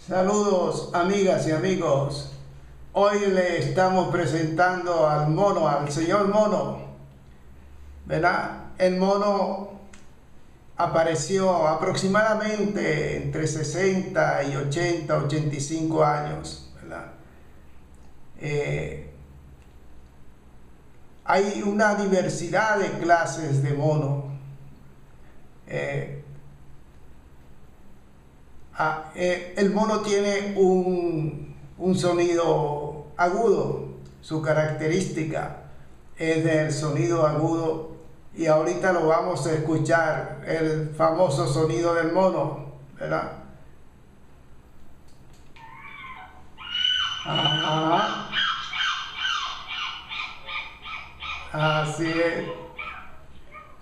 Saludos amigas y amigos. Hoy le estamos presentando al mono, al señor mono, ¿verdad? El mono apareció aproximadamente entre 60 y 80, 85 años, ¿verdad? Hay una diversidad de clases de mono. El mono tiene un sonido agudo. Su característica es del sonido agudo, y ahorita lo vamos a escuchar, el famoso sonido del mono, ¿verdad? Ajá. Así es.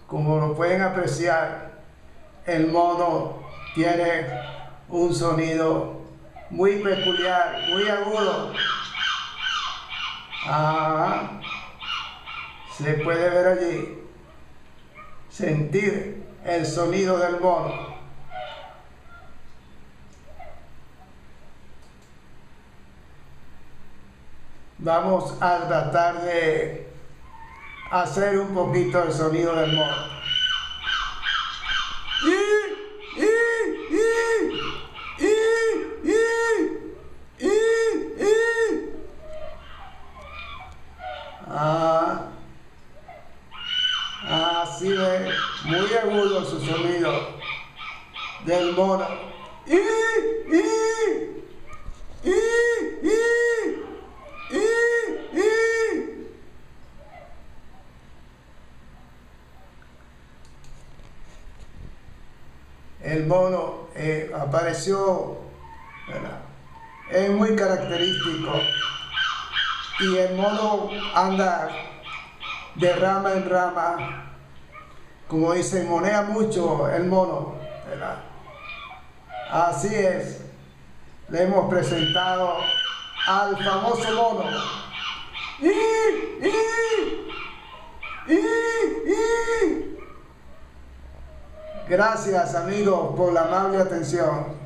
Como lo pueden apreciar, el mono tiene un sonido muy peculiar, muy agudo. Se puede ver allí, sentir el sonido del mono. Vamos a tratar de hacer un poquito el sonido del mono. Así es, muy agudo su sonido del mono. El mono apareció, ¿verdad? Es muy característico, y el mono anda de rama en rama, como dicen, monea mucho el mono, ¿verdad? Así es, le hemos presentado al famoso mono. Gracias amigos por la amable atención.